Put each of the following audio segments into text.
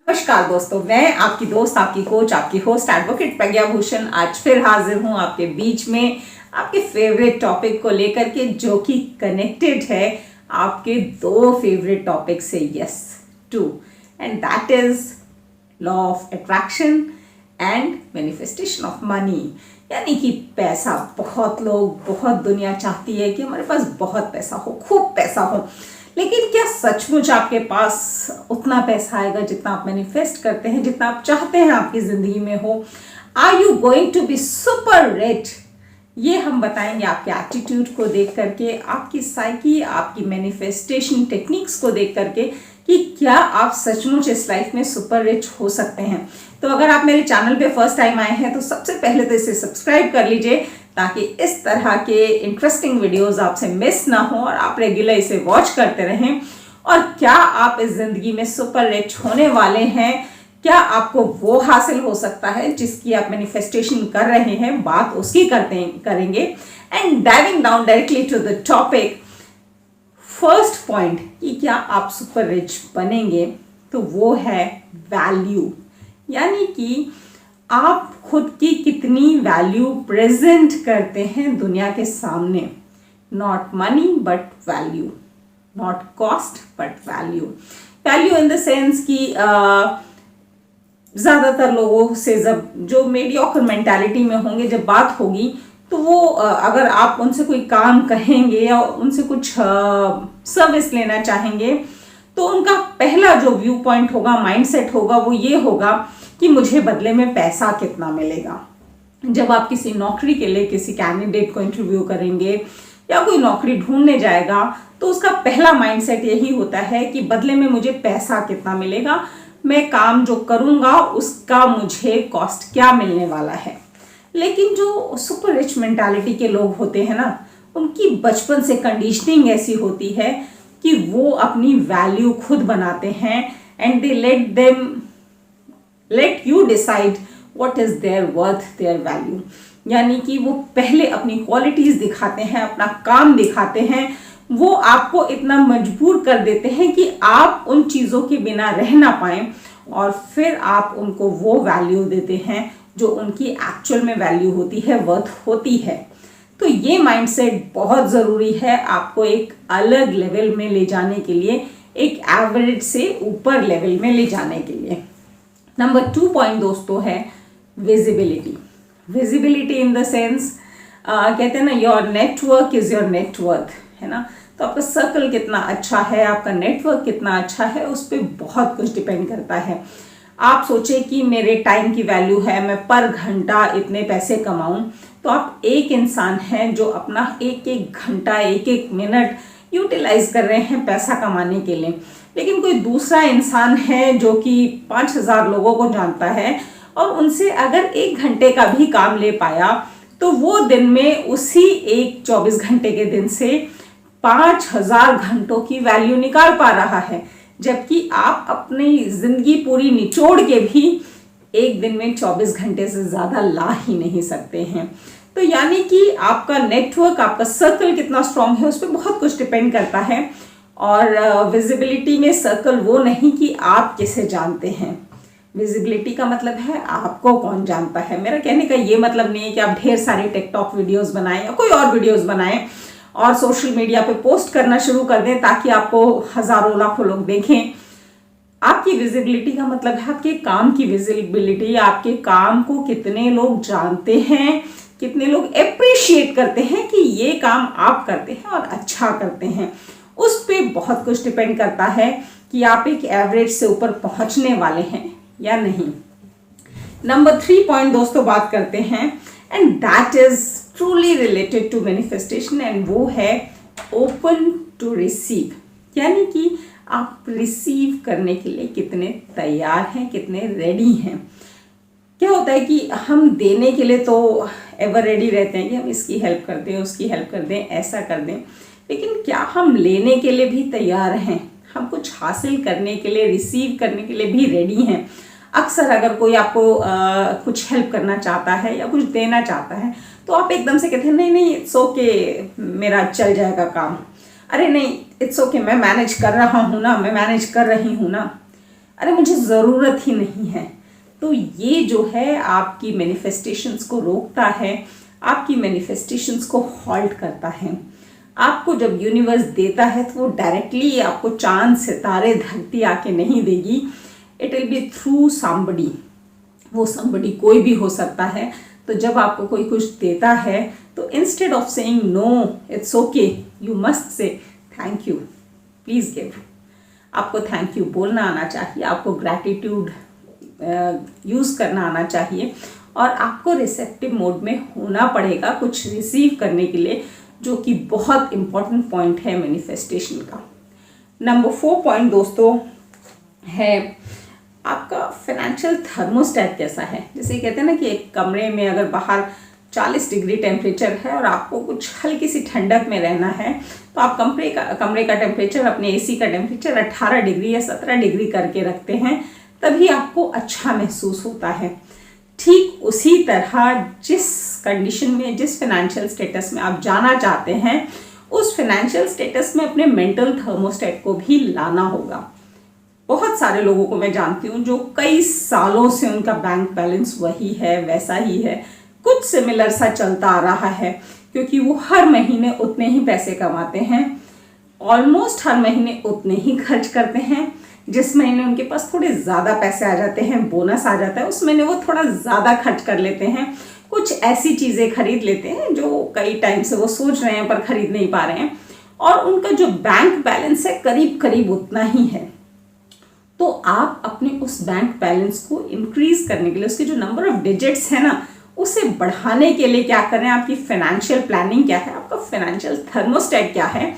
नमस्कार दोस्तों, मैं आपकी दोस्त, आपकी कोच, आपकी होस्ट एडवोकेट प्रज्ञा भूषण आज फिर हाजिर हूं आपके बीच में आपके फेवरेट टॉपिक को लेकर के, जो कि कनेक्टेड है आपके दो फेवरेट टॉपिक से, yes, two, and that is law of attraction and manifestation of money. यानी कि पैसा, बहुत दुनिया चाहती है कि हमारे पास बहुत पैसा हो, खूब पैसा हो, लेकिन क्या सचमुच आपके पास उतना पैसा आएगा जितना आप मैनिफेस्ट करते हैं, जितना आप चाहते हैं आपकी ज़िंदगी में हो? Are you going to be super rich? ये हम बताएंगे आपके एटीट्यूड को देख करके, आपकी साइकी, आपकी मैनिफेस्टेशन टेक्निक्स को देख करके, कि क्या आप सचमुच इस लाइफ में सुपर रिच हो सकते हैं। तो अगर आप मेरे चैनल पे फर्स्ट टाइम आए हैं तो सबसे पहले तो इसे सब्सक्राइब कर लीजिए, ताकि इस तरह के इंटरेस्टिंग वीडियोस आपसे मिस ना हो और आप रेगुलर इसे वॉच करते रहें। और क्या आप इस ज़िंदगी में सुपर रिच होने वाले हैं? क्या आपको वो हासिल हो सकता है जिसकी आप मैनिफेस्टेशन कर रहे हैं? बात उसकी करेंगे। And diving down directly to the topic, first point कि क्या आप सुपर रिच बनेंगे, तो वो है वैल्यू। यानी कि आप खुद की कितनी वैल्यू प्रेजेंट करते हैं दुनिया के सामने। Not money but value, not cost but value. Value in the sense कि ज़्यादातर लोगों से जब जो मीडियोकर मेंटालिटी में होंगे, जब बात होगी तो वो अगर आप उनसे कोई काम कहेंगे या उनसे कुछ सर्विस लेना चाहेंगे, तो उनका पहला जो व्यू पॉइंट होगा, माइंडसेट होगा, वो ये होगा कि मुझे बदले में पैसा कितना मिलेगा। जब आप किसी नौकरी के लिए किसी कैंडिडेट को इंटरव्यू करेंगे या कोई नौकरी ढूंढने जाएगा, तो उसका पहला माइंडसेट यही होता है कि बदले में मुझे पैसा कितना मिलेगा, मैं काम जो करूँगा उसका मुझे कॉस्ट क्या मिलने वाला है। लेकिन जो सुपर रिच मेंटालिटी के लोग होते हैं ना, उनकी बचपन से कंडीशनिंग ऐसी होती है कि वो अपनी वैल्यू खुद बनाते हैं, and they let you decide what is there worth, their value. यानी कि वो पहले अपनी क्वालिटीज दिखाते हैं, अपना काम दिखाते हैं, वो आपको इतना मजबूर कर देते हैं कि आप उन चीज़ों के बिना रह ना पाएं, और फिर आप उनको वो वैल्यू देते हैं जो उनकी एक्चुअल में वैल्यू होती है, वर्थ होती है। तो ये माइंडसेट बहुत ज़रूरी है आपको एक अलग लेवल में ले जाने के लिए, एक एवरेज से ऊपर लेवल में ले जाने के लिए। नंबर 2 पॉइंट दोस्तों है visibility. Visibility in the sense, कहते हैं ना, your network is your net worth, है ना। तो आपका सर्कल कितना अच्छा है, आपका नेटवर्क कितना अच्छा है, उस पर बहुत कुछ डिपेंड करता है। आप सोचें कि मेरे टाइम की वैल्यू है, मैं पर घंटा इतने पैसे कमाऊं, तो आप एक इंसान हैं जो अपना एक एक घंटा, एक एक मिनट यूटिलाइज कर रहे हैं पैसा कमाने के लिए। लेकिन कोई दूसरा इंसान है जो कि 5,000 लोगों को जानता है, और उनसे अगर 1 घंटे का भी काम ले पाया, तो वो दिन में उसी एक 24 घंटे के दिन से 5,000 घंटों की वैल्यू निकाल पा रहा है। जबकि आप अपनी जिंदगी पूरी निचोड़ के भी एक दिन में 24 घंटे से ज़्यादा ला ही नहीं सकते हैं। तो यानी कि आपका नेटवर्क, आपका सर्कल कितना स्ट्रांग है, उस पर बहुत कुछ डिपेंड करता है। और विजिबिलिटी में सर्कल वो नहीं कि आप किसे जानते हैं। विजिबिलिटी का मतलब है आपको कौन जानता है। मेरा कहने का ये मतलब नहीं है कि आप ढेर सारे टिकटॉक वीडियोस बनाएं या कोई और वीडियोस बनाएं और सोशल मीडिया पे पोस्ट करना शुरू कर दें ताकि आपको हजारों लाखों लोग देखें। आपकी विजिबिलिटी का मतलब है आपके काम की विजिबिलिटी, आपके काम को कितने लोग जानते हैं, कितने लोग अप्रिशिएट करते हैं कि ये काम आप करते हैं और अच्छा करते हैं। उस पर बहुत कुछ डिपेंड करता है कि आप एक एवरेज से ऊपर पहुंचने वाले हैं या नहीं। नंबर 3 पॉइंट दोस्तों बात करते हैं, and that is truly related to manifestation, and वो है ओपन टू रिसीव। यानी कि आप रिसीव करने के लिए कितने तैयार हैं, कितने रेडी हैं। क्या होता है कि हम देने के लिए तो एवर रेडी रहते हैं कि हम इसकी हेल्प कर दें, उसकी हेल्प कर दें, ऐसा कर दें, लेकिन क्या हम लेने के लिए भी तैयार हैं? हम कुछ हासिल करने के लिए, रिसीव करने के लिए भी रेडी हैं? अक्सर अगर कोई आपको कुछ हेल्प करना चाहता है या कुछ देना चाहता है, तो आप एकदम से कहते हैं नहीं नहीं इट्स ओके, मेरा चल जाएगा काम, अरे नहीं इट्स ओके, मैं मैनेज कर रहा हूँ ना, मैं मैनेज कर रही हूँ ना। अरे मुझे ज़रूरत ही नहीं है। तो ये जो है आपकी मैनिफेस्टेशंस को रोकता है, आपकी मैनिफेस्टेशंस को हॉल्ट करता है। आपको जब यूनिवर्स देता है तो वो डायरेक्टली आपको चांद सितारे धरती आके नहीं देगी, it will be through somebody. वो समबडी कोई भी हो सकता है। तो जब आपको कोई कुछ देता है तो instead of saying no it's okay, you must say thank you, please give. आपको थैंक यू बोलना आना चाहिए, आपको ग्रैटिट्यूड यूज़ करना आना चाहिए, और आपको रिसेप्टिव मोड में होना पड़ेगा कुछ रिसीव करने के लिए, जो कि बहुत इम्पॉर्टेंट पॉइंट है मैनिफेस्टेशन का। नंबर 4 पॉइंट दोस्तों है आपका फाइनेंशियल थर्मोस्टेट कैसा है। जैसे कहते हैं ना कि एक कमरे में अगर बाहर 40 डिग्री टेम्परेचर है और आपको कुछ हल्की सी ठंडक में रहना है, तो आप कमरे का टेम्परेचर, अपने एसी का टेम्परेचर 18 डिग्री या 17 डिग्री करके रखते हैं, तभी आपको अच्छा महसूस होता है। ठीक उसी तरह जिस कंडीशन में, जिस फाइनेंशियल स्टेटस में आप जाना चाहते हैं, उस फाइनेंशियल स्टेटस में अपने मेंटल थर्मोस्टेट को भी लाना होगा। बहुत सारे लोगों को मैं जानती हूँ जो कई सालों से उनका बैंक बैलेंस वही है, वैसा ही है, कुछ सिमिलर सा चलता आ रहा है, क्योंकि वो हर महीने उतने ही पैसे कमाते हैं, ऑलमोस्ट हर महीने उतने ही खर्च करते हैं। जिस महीने उनके पास थोड़े ज़्यादा पैसे आ जाते हैं, बोनस आ जाता है, उस महीने वो थोड़ा ज़्यादा खर्च कर लेते हैं, कुछ ऐसी चीज़ें खरीद लेते हैं जो कई टाइम से वो सोच रहे हैं पर खरीद नहीं पा रहे हैं, और उनका जो बैंक बैलेंस है करीब करीब उतना ही है। तो आप अपने उस बैंक बैलेंस को इंक्रीज करने के लिए, उसके जो नंबर ऑफ डिजिट्स है ना, उसे बढ़ाने के लिए क्या करें, आपकी फाइनेंशियल प्लानिंग क्या है, आपका फाइनेंशियल थर्मोस्टेट क्या है,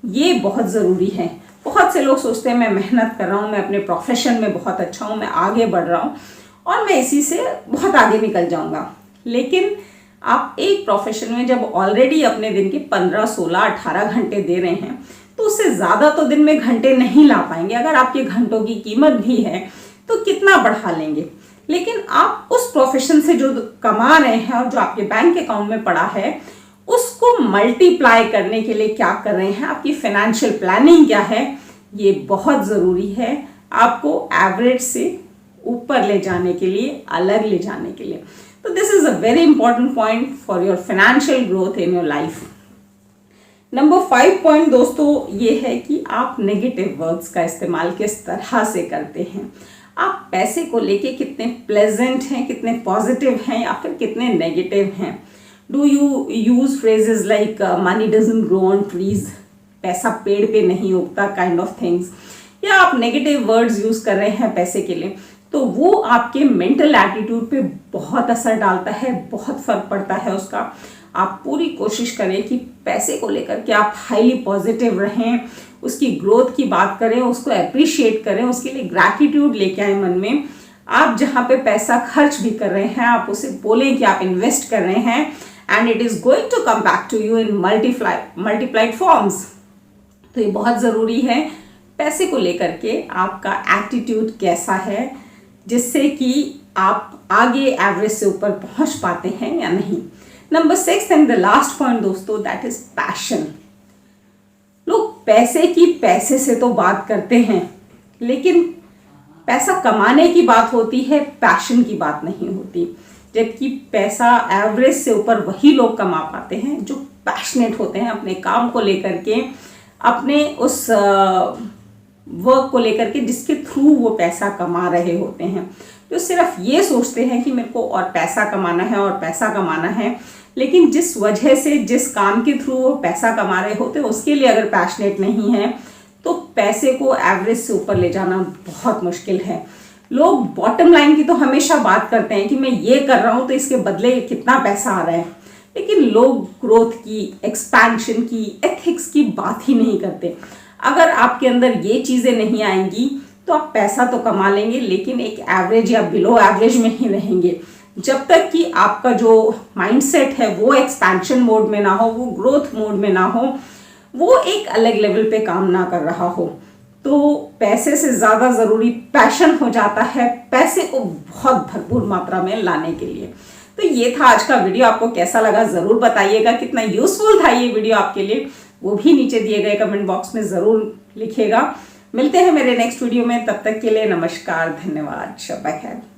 ये बहुत ज़रूरी है। बहुत से लोग सोचते हैं मैं मेहनत कर रहा हूँ, मैं अपने प्रोफेशन में बहुत अच्छा हूँ, मैं आगे बढ़ रहा हूँ और मैं इसी से बहुत आगे निकल जाऊँगा। लेकिन आप एक प्रोफेशन में जब ऑलरेडी अपने दिन के 15, 16, 18 घंटे दे रहे हैं, तो उससे ज़्यादा तो दिन में घंटे नहीं ला पाएंगे। अगर आपके घंटों की कीमत भी है तो कितना बढ़ा लेंगे। लेकिन आप उस प्रोफेशन से जो कमा रहे हैं और जो आपके बैंक अकाउंट में पड़ा है, उसको मल्टीप्लाई करने के लिए क्या कर रहे हैं, आपकी फाइनेंशियल प्लानिंग क्या है, ये बहुत ज़रूरी है आपको एवरेज से ऊपर ले जाने के लिए, अलग ले जाने के लिए। तो this is a very important point for your financial growth in your life. Number 5 point दोस्तों ये है कि आप नेगेटिव वर्ड्स का इस्तेमाल किस तरह से करते हैं। आप पैसे को लेके कितने प्लेजेंट हैं, कितने पॉजिटिव हैं, या फिर कितने नेगेटिव हैं। Do you use phrases like money doesn't grow on trees, पैसा पेड़ पे नहीं उगता, काइंड ऑफ थिंग्स, या आप नेगेटिव वर्ड्स यूज कर रहे हैं पैसे के लिए, तो वो आपके मेंटल एटीट्यूड पे बहुत असर डालता है, बहुत फर्क पड़ता है उसका। आप पूरी कोशिश करें कि पैसे को लेकर के आप हाईली पॉजिटिव रहें, उसकी ग्रोथ की बात करें, उसको अप्रिशिएट करें, उसके लिए ग्रैटिट्यूड लेके आए मन में। आप जहाँ पे पैसा खर्च भी कर रहे हैं, आप उसे बोलें कि आप इन्वेस्ट कर रहे हैं and it is going to come back to you in multiplied forms. तो ये बहुत ज़रूरी है। पैसे को लेकर के आपका एटीट्यूड कैसा है, जिससे कि आप आगे एवरेज से ऊपर पहुँच पाते हैं या नहीं। Number 6 and the last point दोस्तों, दैट इज पैशन। लोग पैसे की पैसे से तो बात करते हैं, लेकिन पैसा कमाने की बात होती है, पैशन की बात नहीं होती। जबकि पैसा एवरेज से ऊपर वही लोग कमा पाते हैं जो पैशनेट होते हैं अपने काम को लेकर के, अपने उस वर्क को लेकर के जिसके थ्रू वो पैसा कमा रहे होते हैं। जो सिर्फ ये सोचते हैं कि मेरे को और पैसा कमाना है और पैसा कमाना है, लेकिन जिस वजह से, जिस काम के थ्रू वो पैसा कमा रहे होते हैं, उसके लिए अगर पैशनेट नहीं है, तो पैसे को एवरेज से ऊपर ले जाना बहुत मुश्किल है। लोग बॉटम लाइन की तो हमेशा बात करते हैं कि मैं ये कर रहा हूँ तो इसके बदले कितना पैसा आ रहा है, लेकिन लोग ग्रोथ की, एक्सपेंशन की, एथिक्स की बात ही नहीं करते। अगर आपके अंदर ये चीज़ें नहीं आएंगी तो आप पैसा तो कमा लेंगे, लेकिन एक एवरेज या बिलो एवरेज में ही रहेंगे। जब तक कि आपका जो माइंडसेट है वो एक्सपेंशन मोड में ना हो, वो ग्रोथ मोड में ना हो, वो एक अलग लेवल पे काम ना कर रहा हो, तो पैसे से ज़्यादा ज़रूरी पैशन हो जाता है, पैसे को बहुत भरपूर मात्रा में लाने के लिए। तो ये था आज का वीडियो। आपको कैसा लगा ज़रूर बताइएगा। कितना यूज़फुल था ये वीडियो आपके लिए, वो भी नीचे दिए गए कमेंट बॉक्स में ज़रूर लिखिएगा। मिलते हैं मेरे नेक्स्ट वीडियो में, तब तक के लिए नमस्कार, धन्यवाद, शब्बा खैर।